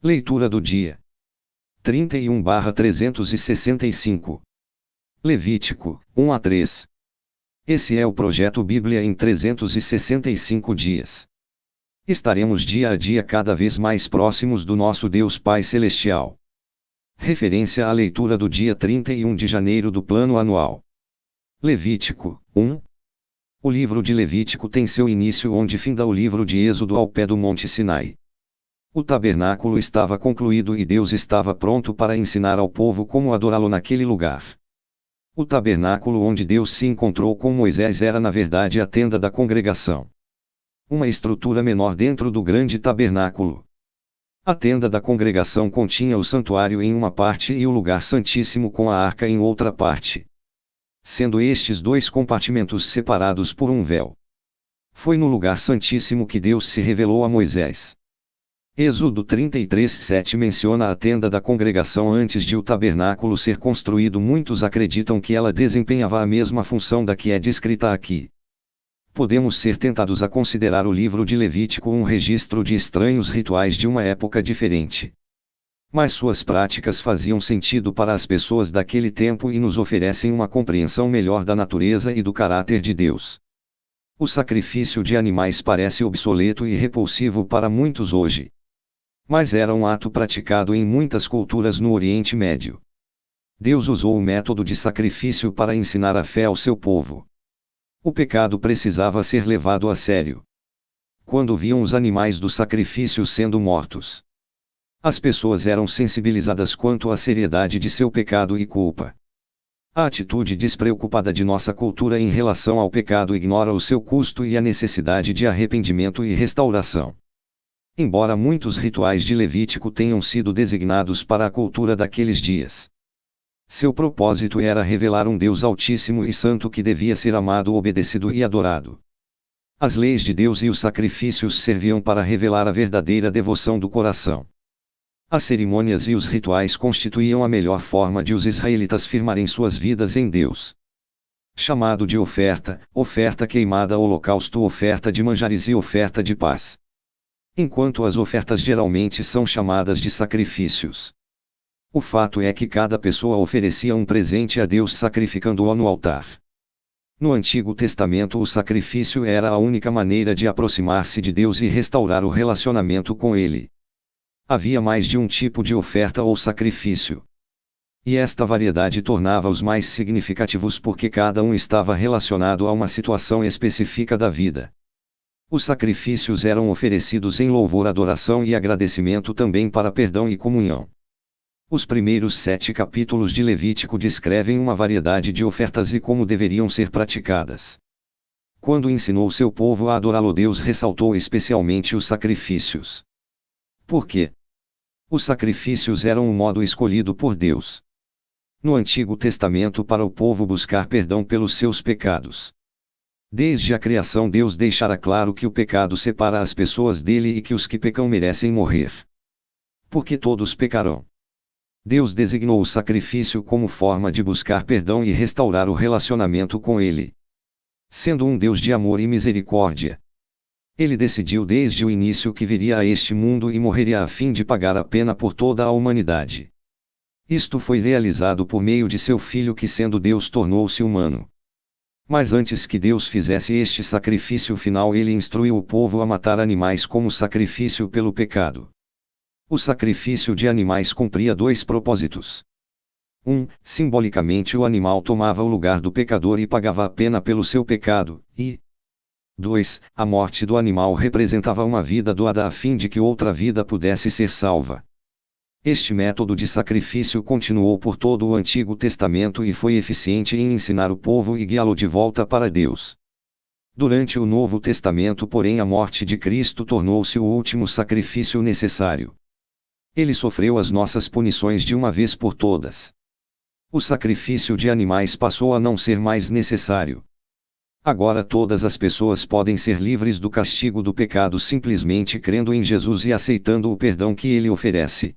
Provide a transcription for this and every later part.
Leitura do dia 31/365. Levítico, 1 a 3. Esse é o projeto Bíblia em 365 dias. Estaremos dia a dia cada vez mais próximos do nosso Deus Pai Celestial. Referência à leitura do dia 31 de janeiro do Plano Anual. Levítico, 1. O livro de Levítico tem seu início onde finda o livro de Êxodo ao pé do Monte Sinai. O tabernáculo estava concluído e Deus estava pronto para ensinar ao povo como adorá-lo naquele lugar. O tabernáculo onde Deus se encontrou com Moisés era na verdade a tenda da congregação. Uma estrutura menor dentro do grande tabernáculo. A tenda da congregação continha o santuário em uma parte e o lugar santíssimo com a arca em outra parte. Sendo estes dois compartimentos separados por um véu. Foi no lugar santíssimo que Deus se revelou a Moisés. Êxodo 33:7 menciona a tenda da congregação antes de o tabernáculo ser construído. Muitos acreditam que ela desempenhava a mesma função da que é descrita aqui. Podemos ser tentados a considerar o livro de Levítico um registro de estranhos rituais de uma época diferente. Mas suas práticas faziam sentido para as pessoas daquele tempo e nos oferecem uma compreensão melhor da natureza e do caráter de Deus. O sacrifício de animais parece obsoleto e repulsivo para muitos hoje. Mas era um ato praticado em muitas culturas no Oriente Médio. Deus usou o método de sacrifício para ensinar a fé ao seu povo. O pecado precisava ser levado a sério. Quando viam os animais do sacrifício sendo mortos, as pessoas eram sensibilizadas quanto à seriedade de seu pecado e culpa. A atitude despreocupada de nossa cultura em relação ao pecado ignora o seu custo e a necessidade de arrependimento e restauração. Embora muitos rituais de Levítico tenham sido designados para a cultura daqueles dias, seu propósito era revelar um Deus altíssimo e santo que devia ser amado, obedecido e adorado. As leis de Deus e os sacrifícios serviam para revelar a verdadeira devoção do coração. As cerimônias e os rituais constituíam a melhor forma de os israelitas firmarem suas vidas em Deus. Chamado de oferta, oferta queimada, holocausto, oferta de manjares e oferta de paz. Enquanto as ofertas geralmente são chamadas de sacrifícios. O fato é que cada pessoa oferecia um presente a Deus sacrificando-o no altar. No Antigo Testamento o sacrifício era a única maneira de aproximar-se de Deus e restaurar o relacionamento com Ele. Havia mais de um tipo de oferta ou sacrifício. E esta variedade tornava-os mais significativos porque cada um estava relacionado a uma situação específica da vida. Os sacrifícios eram oferecidos em louvor, adoração e agradecimento, também para perdão e comunhão. Os primeiros 7 capítulos de Levítico descrevem uma variedade de ofertas e como deveriam ser praticadas. Quando ensinou seu povo a adorá-lo, Deus ressaltou especialmente os sacrifícios. Por quê? Os sacrifícios eram o modo escolhido por Deus no Antigo Testamento para o povo buscar perdão pelos seus pecados. Desde a criação Deus deixara claro que o pecado separa as pessoas dele e que os que pecam merecem morrer. Porque todos pecarão. Deus designou o sacrifício como forma de buscar perdão e restaurar o relacionamento com ele. Sendo um Deus de amor e misericórdia, Ele decidiu desde o início que viria a este mundo e morreria a fim de pagar a pena por toda a humanidade. Isto foi realizado por meio de seu Filho que, sendo Deus, tornou-se humano. Mas antes que Deus fizesse este sacrifício final, ele instruiu o povo a matar animais como sacrifício pelo pecado. O sacrifício de animais cumpria 2 propósitos. 1. Simbolicamente o animal tomava o lugar do pecador e pagava a pena pelo seu pecado, e 2. A morte do animal representava uma vida doada a fim de que outra vida pudesse ser salva. Este método de sacrifício continuou por todo o Antigo Testamento e foi eficiente em ensinar o povo e guiá-lo de volta para Deus. Durante o Novo Testamento, porém, a morte de Cristo tornou-se o último sacrifício necessário. Ele sofreu as nossas punições de uma vez por todas. O sacrifício de animais passou a não ser mais necessário. Agora todas as pessoas podem ser livres do castigo do pecado simplesmente crendo em Jesus e aceitando o perdão que ele oferece.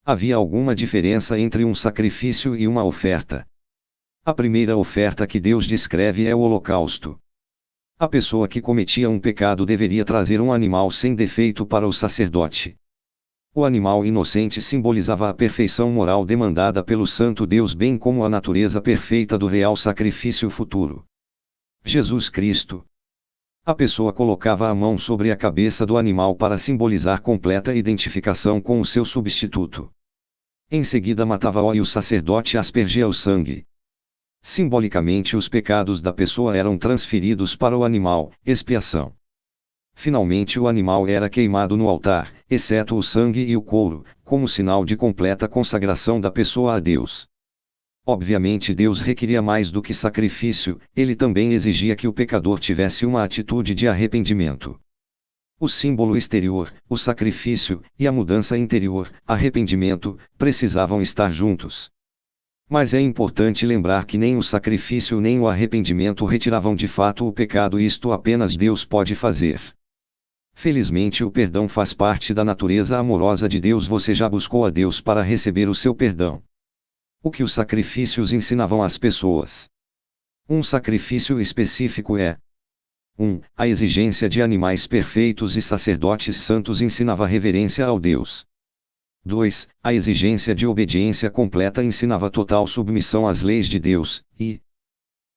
Havia alguma diferença entre um sacrifício e uma oferta. A primeira oferta que Deus descreve é o holocausto. A pessoa que cometia um pecado deveria trazer um animal sem defeito para o sacerdote. O animal inocente simbolizava a perfeição moral demandada pelo Santo Deus, bem como a natureza perfeita do real sacrifício futuro. Jesus Cristo. A pessoa colocava a mão sobre a cabeça do animal para simbolizar completa identificação com o seu substituto. Em seguida matava-o e o sacerdote aspergia o sangue. Simbolicamente, os pecados da pessoa eram transferidos para o animal, expiação. Finalmente, o animal era queimado no altar, exceto o sangue e o couro, como sinal de completa consagração da pessoa a Deus. Obviamente, Deus requeria mais do que sacrifício, ele também exigia que o pecador tivesse uma atitude de arrependimento. O símbolo exterior, o sacrifício, e a mudança interior, arrependimento, precisavam estar juntos. Mas é importante lembrar que nem o sacrifício nem o arrependimento retiravam de fato o pecado, isto apenas Deus pode fazer. Felizmente, o perdão faz parte da natureza amorosa de Deus. Você já buscou a Deus para receber o seu perdão? O que os sacrifícios ensinavam às pessoas? Um sacrifício específico é 1. A exigência de animais perfeitos e sacerdotes santos ensinava reverência ao Deus. 2. A exigência de obediência completa ensinava total submissão às leis de Deus, e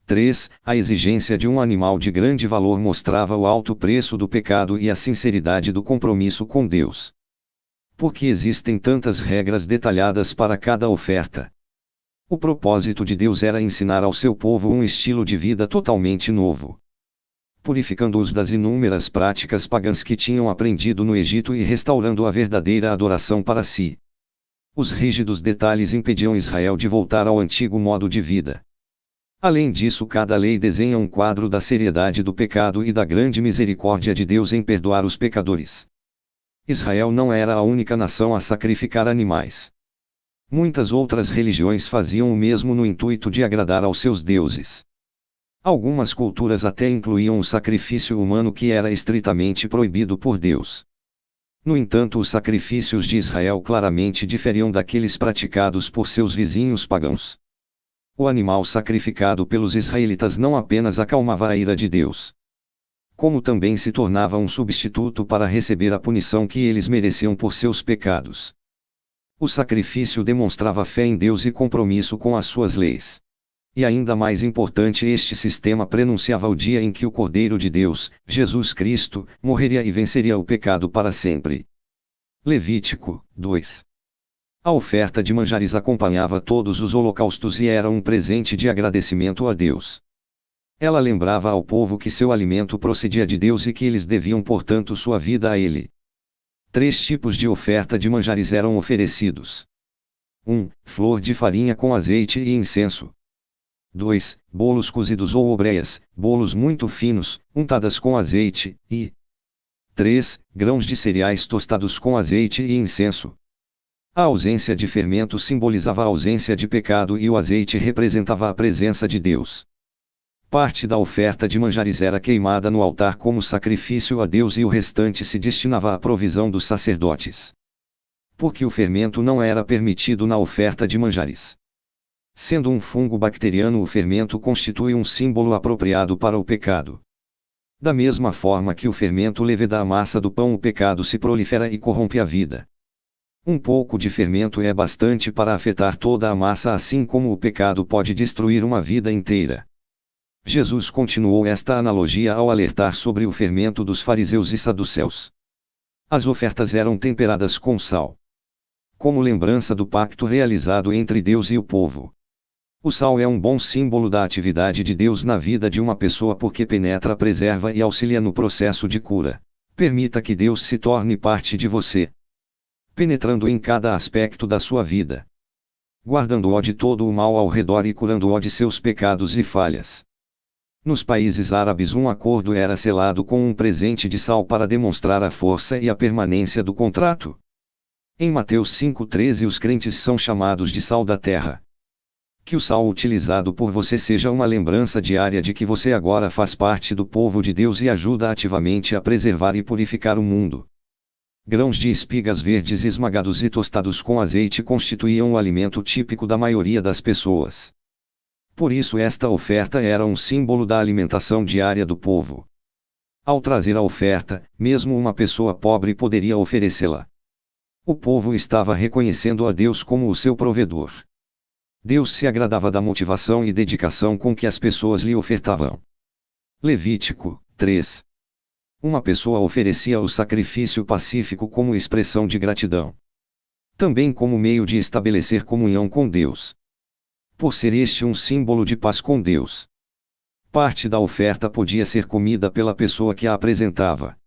3. A exigência de um animal de grande valor mostrava o alto preço do pecado e a sinceridade do compromisso com Deus. Por que existem tantas regras detalhadas para cada oferta? O propósito de Deus era ensinar ao seu povo um estilo de vida totalmente novo, purificando-os das inúmeras práticas pagãs que tinham aprendido no Egito e restaurando a verdadeira adoração para si. Os rígidos detalhes impediam Israel de voltar ao antigo modo de vida. Além disso, cada lei desenha um quadro da seriedade do pecado e da grande misericórdia de Deus em perdoar os pecadores. Israel não era a única nação a sacrificar animais. Muitas outras religiões faziam o mesmo no intuito de agradar aos seus deuses. Algumas culturas até incluíam o sacrifício humano, que era estritamente proibido por Deus. No entanto, os sacrifícios de Israel claramente diferiam daqueles praticados por seus vizinhos pagãos. O animal sacrificado pelos israelitas não apenas acalmava a ira de Deus, como também se tornava um substituto para receber a punição que eles mereciam por seus pecados. O sacrifício demonstrava fé em Deus e compromisso com as suas leis. E ainda mais importante, este sistema prenunciava o dia em que o Cordeiro de Deus, Jesus Cristo, morreria e venceria o pecado para sempre. Levítico 2. A oferta de manjares acompanhava todos os holocaustos e era um presente de agradecimento a Deus. Ela lembrava ao povo que seu alimento procedia de Deus e que eles deviam, portanto, sua vida a Ele. 3 tipos de oferta de manjares eram oferecidos. 1. Flor de farinha com azeite e incenso. 2. Bolos cozidos ou obreias, bolos muito finos, untadas com azeite, e 3. Grãos de cereais tostados com azeite e incenso. A ausência de fermento simbolizava a ausência de pecado e o azeite representava a presença de Deus. Parte da oferta de manjares era queimada no altar como sacrifício a Deus e o restante se destinava à provisão dos sacerdotes. Porque o fermento não era permitido na oferta de manjares. Sendo um fungo bacteriano, o fermento constitui um símbolo apropriado para o pecado. Da mesma forma que o fermento leveda a massa do pão, o pecado se prolifera e corrompe a vida. Um pouco de fermento é bastante para afetar toda a massa, assim como o pecado pode destruir uma vida inteira. Jesus continuou esta analogia ao alertar sobre o fermento dos fariseus e saduceus. As ofertas eram temperadas com sal, como lembrança do pacto realizado entre Deus e o povo. O sal é um bom símbolo da atividade de Deus na vida de uma pessoa porque penetra, preserva e auxilia no processo de cura. Permita que Deus se torne parte de você, penetrando em cada aspecto da sua vida, guardando-o de todo o mal ao redor e curando-o de seus pecados e falhas. Nos países árabes, um acordo era selado com um presente de sal para demonstrar a força e a permanência do contrato. Em Mateus 5,13, os crentes são chamados de sal da terra. Que o sal utilizado por você seja uma lembrança diária de que você agora faz parte do povo de Deus e ajuda ativamente a preservar e purificar o mundo. Grãos de espigas verdes esmagados e tostados com azeite constituíam o alimento típico da maioria das pessoas. Por isso, esta oferta era um símbolo da alimentação diária do povo. Ao trazer a oferta, mesmo uma pessoa pobre poderia oferecê-la. O povo estava reconhecendo a Deus como o seu provedor. Deus se agradava da motivação e dedicação com que as pessoas lhe ofertavam. Levítico 3. Uma pessoa oferecia o sacrifício pacífico como expressão de gratidão. Também como meio de estabelecer comunhão com Deus. Por ser este um símbolo de paz com Deus. Parte da oferta podia ser comida pela pessoa que a apresentava.